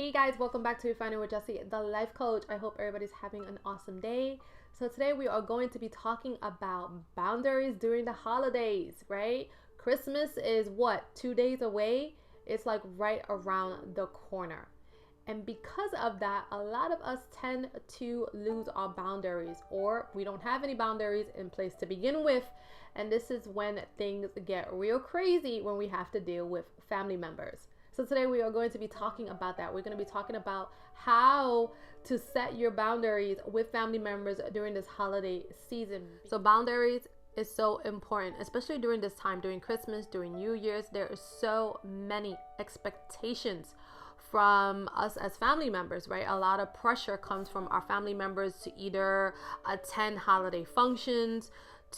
Hey guys, welcome back to Refining with Jessie, the life coach. I hope everybody's having an awesome day. So today we are going to be talking about boundaries during the holidays, right? Christmas is what, 2 days away? It's like right around the corner. And because of that, a lot of us tend to lose our boundaries, or we don't have any boundaries in place to begin with. And this is when things get real crazy when we have to deal with family members. So today we are going to be talking about that. We're going to be talking about how to set your boundaries with family members during this holiday season. So boundaries is so important, especially during this time, during Christmas, during New Year's. There are so many expectations from us as family members, right? A lot of pressure comes from our family members to either attend holiday functions,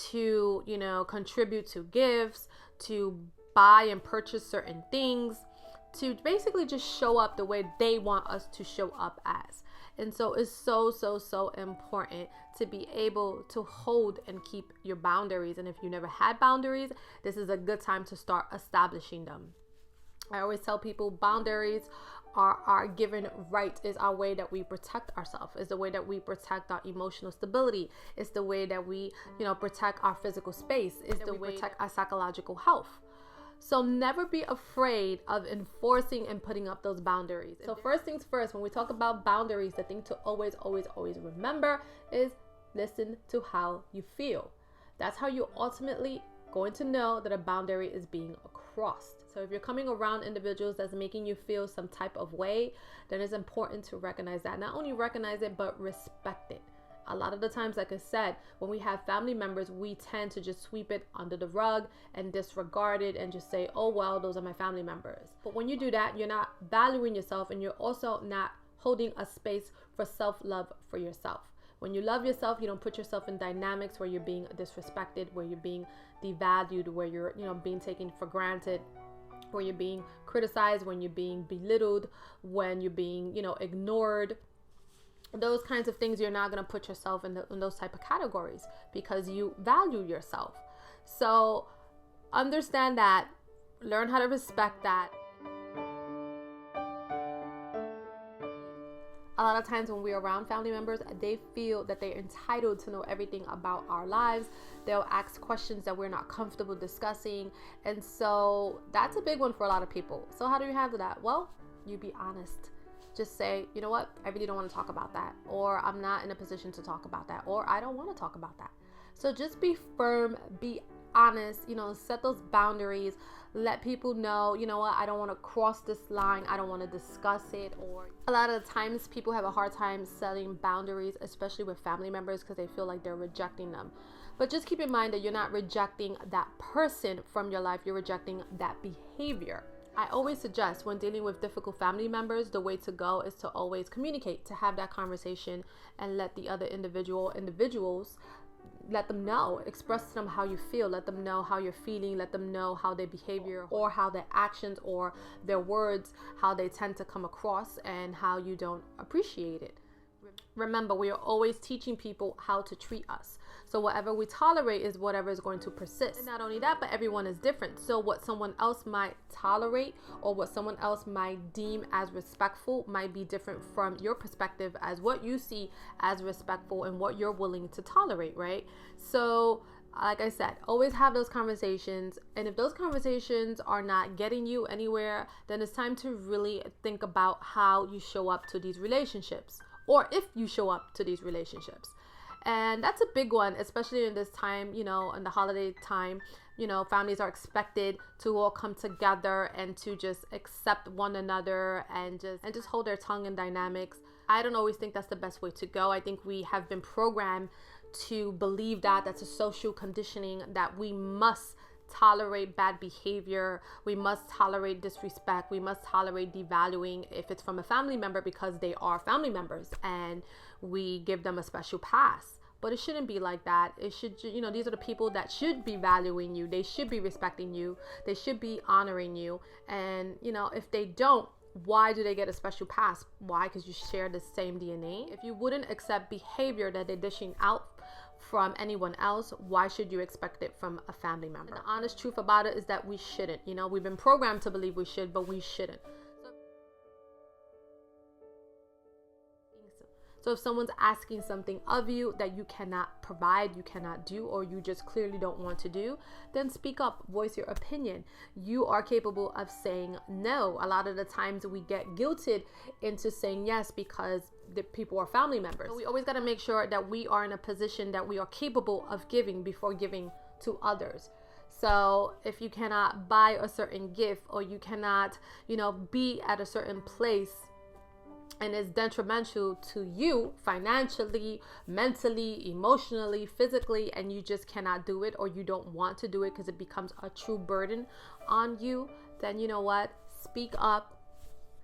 to, contribute to gifts, to buy and purchase certain things, to basically just show up the way they want us to show up as. And so it's so important to be able to hold and keep your boundaries. And if you never had boundaries, this is a good time to start establishing them. I always tell people boundaries are our given right, is our way that we protect ourselves, is the way that we protect our emotional stability, it's the way that we, protect our physical space, is the way we protect our psychological health. So never be afraid of enforcing and putting up those boundaries. So first things first, when we talk about boundaries, the thing to always remember is listen to how you feel. That's how you ultimately going to know that a boundary is being crossed. So if you're coming around individuals that's making you feel some type of way, then it's important to recognize that. Not only recognize it, but respect it. A lot of the times, like I said, when we have family members, we tend to just sweep it under the rug and disregard it and just say, oh, well, those are my family members. But when you do that, you're not valuing yourself, and you're also not holding a space for self-love for yourself. When you love yourself, you don't put yourself in dynamics where you're being disrespected, where you're being devalued, where you're, being taken for granted, where you're being criticized, when you're being belittled, when you're being, ignored. Those kinds of things, you're not going to put yourself in those type of categories because you value yourself. So understand that, learn how to respect that. A lot of times when we're around family members, they feel that they're entitled to know everything about our lives. They'll ask questions that we're not comfortable discussing. And so that's a big one for a lot of people. So how do you handle that? Well, you be honest. Just say, you know what, I really don't want to talk about that, or I'm not in a position to talk about that, or I don't want to talk about that. So just be firm, be honest, set those boundaries, let people know, what, I don't want to cross this line, I don't want to discuss it. Or a lot of the times people have a hard time setting boundaries, especially with family members, because they feel like they're rejecting them. But just keep in mind that you're not rejecting that person from your life, you're rejecting that behavior. I always suggest when dealing with difficult family members, the way to go is to always communicate, to have that conversation and let the other individuals, let them know, express to them how you feel, let them know how you're feeling, let them know how their behavior or how their actions or their words, how they tend to come across and how you don't appreciate it. Remember, we are always teaching people how to treat us. So whatever we tolerate is whatever is going to persist. And not only that, but everyone is different. So what someone else might tolerate or what someone else might deem as respectful might be different from your perspective as what you see as respectful and what you're willing to tolerate, right? So like I said, always have those conversations. And if those conversations are not getting you anywhere, then it's time to really think about how you show up to these relationships, or if you show up to these relationships. And that's a big one, especially in this time, in the holiday time. Families are expected to all come together and to just accept one another and just hold their tongue in dynamics. I don't always think that's the best way to go. I think we have been programmed to believe that that's a social conditioning, that we must tolerate bad behavior, we must tolerate disrespect, we must tolerate devaluing if it's from a family member because they are family members and we give them a special pass. But it shouldn't be like that. It should, these are the people that should be valuing you, they should be respecting you, they should be honoring you. And if they don't, why do they get a special pass? Why? Because you share the same DNA. If you wouldn't accept behavior that they're dishing out from anyone else, why should you expect it from a family member? And the honest truth about it is that we shouldn't. We've been programmed to believe we should, but we shouldn't. So if someone's asking something of you that you cannot provide, you cannot do, or you just clearly don't want to do, then speak up, voice your opinion. You are capable of saying no. A lot of the times we get guilted into saying yes because the people are family members. So we always got to make sure that we are in a position that we are capable of giving before giving to others. So if you cannot buy a certain gift, or you cannot, be at a certain place, and it's detrimental to you financially, mentally, emotionally, physically, and you just cannot do it, or you don't want to do it because it becomes a true burden on you, then you know what? Speak up,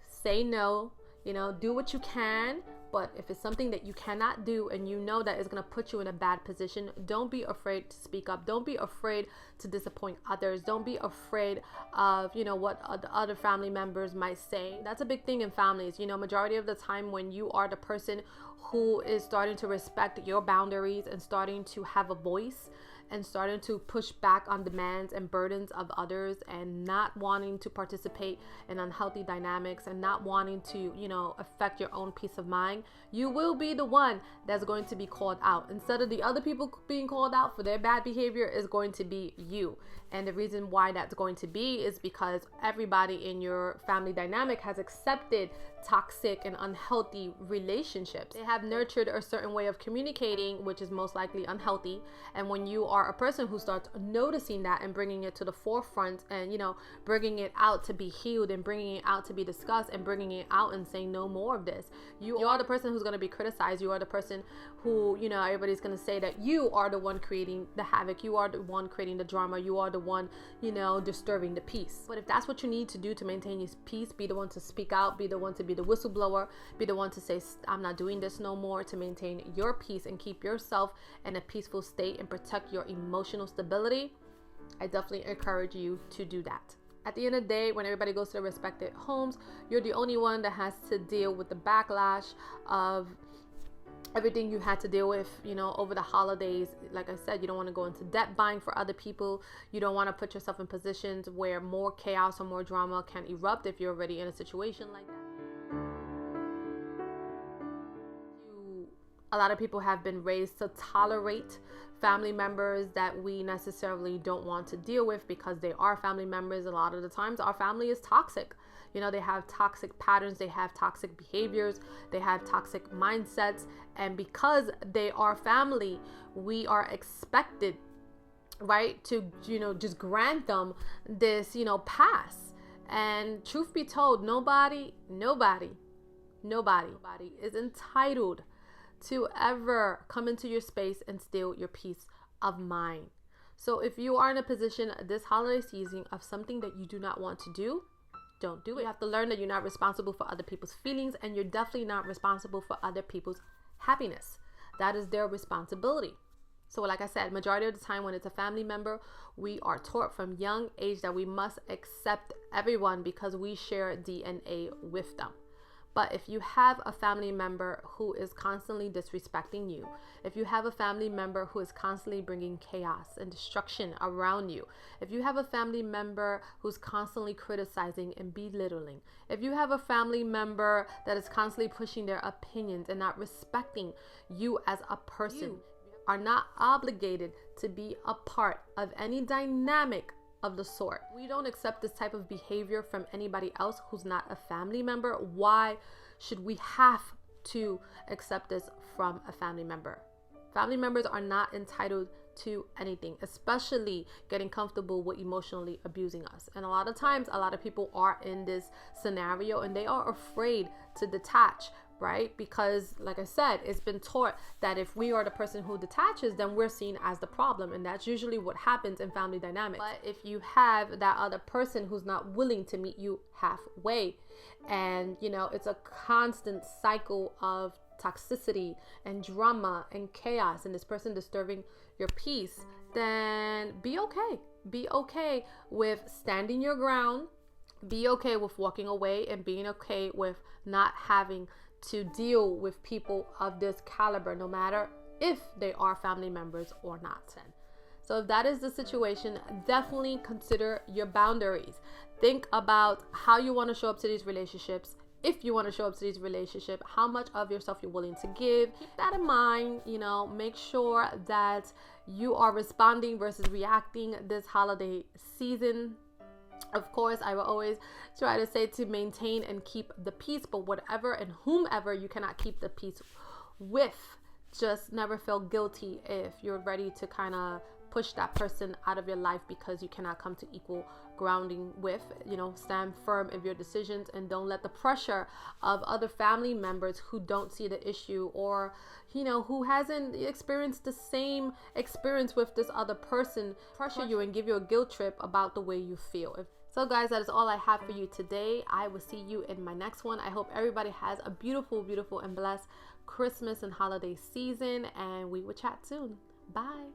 say no, do what you can. But if it's something that you cannot do and you know that is going to put you in a bad position, don't be afraid to speak up. Don't be afraid to disappoint others. Don't be afraid of, what the other family members might say. That's a big thing in families. Majority of the time when you are the person who is starting to respect your boundaries and starting to have a voice and starting to push back on demands and burdens of others, and not wanting to participate in unhealthy dynamics, and not wanting to, affect your own peace of mind, you will be the one that's going to be called out. Instead of the other people being called out for their bad behavior, is going to be you. And the reason why that's going to be is because everybody in your family dynamic has accepted toxic and unhealthy relationships. They have nurtured a certain way of communicating, which is most likely unhealthy. And when you are a person who starts noticing that and bringing it to the forefront, and bringing it out to be healed, and bringing it out to be discussed, and bringing it out and saying no more of this, you are the person who's going to be criticized. You are the person who, everybody's going to say that you are the one creating the havoc. You are the one creating the drama. You are the one, disturbing the peace. But if that's what you need to do to maintain your peace, be the one to speak out, be the one to be the whistleblower, be the one to say, I'm not doing this no more, to maintain your peace and keep yourself in a peaceful state and protect your emotional stability, I definitely encourage you to do that. At the end of the day, when everybody goes to their respective homes, you're the only one that has to deal with the backlash of everything you had to deal with, over the holidays. Like I said, you don't want to go into debt buying for other people. You don't want to put yourself in positions where more chaos or more drama can erupt if you're already in a situation like that. A lot of people have been raised to tolerate family members that we necessarily don't want to deal with because they are family members. A lot of the times our family is toxic. They have toxic patterns, they have toxic behaviors, they have toxic mindsets. And because they are family, we are expected, right, to, just grant them this, pass. And truth be told, nobody is entitled to ever come into your space and steal your peace of mind. So if you are in a position this holiday season of something that you do not want to do, don't do it. You have to learn that you're not responsible for other people's feelings, and you're definitely not responsible for other people's happiness. That is their responsibility. So like I said, majority of the time when it's a family member, we are taught from young age that we must accept everyone because we share DNA with them. But if you have a family member who is constantly disrespecting you, if you have a family member who is constantly bringing chaos and destruction around you, if you have a family member who's constantly criticizing and belittling, if you have a family member that is constantly pushing their opinions and not respecting you as a person, you are not obligated to be a part of any dynamic of the sort. We don't accept this type of behavior from anybody else who's not a family member. Why should we have to accept this from a family member? Family members are not entitled to anything, especially getting comfortable with emotionally abusing us. And a lot of times, a lot of people are in this scenario and they are afraid to detach, right? Because like I said, it's been taught that if we are the person who detaches, then we're seen as the problem. And that's usually what happens in family dynamics. But if you have that other person who's not willing to meet you halfway, and it's a constant cycle of toxicity and drama and chaos, and this person disturbing your peace, then be okay. Be okay with standing your ground. Be okay with walking away, and being okay with not having to deal with people of this caliber, no matter if they are family members or not. So if that is the situation, definitely consider your boundaries. Think about how you want to show up to these relationships. if you want to show up to this relationship, how much of yourself you're willing to give. Keep that in mind, make sure that you are responding versus reacting this holiday season. Of course, I will always try to say to maintain and keep the peace, but whatever and whomever you cannot keep the peace with, just never feel guilty if you're ready to kind of push that person out of your life because you cannot come to equal grounding with. Stand firm in your decisions and don't let the pressure of other family members who don't see the issue, or who hasn't experienced the same experience with this other person, pressure you and give you a guilt trip about the way you feel. So guys, that is all I have for you today. I will see you in my next one. I hope everybody has a beautiful, beautiful and blessed Christmas and holiday season, and we will chat soon. Bye.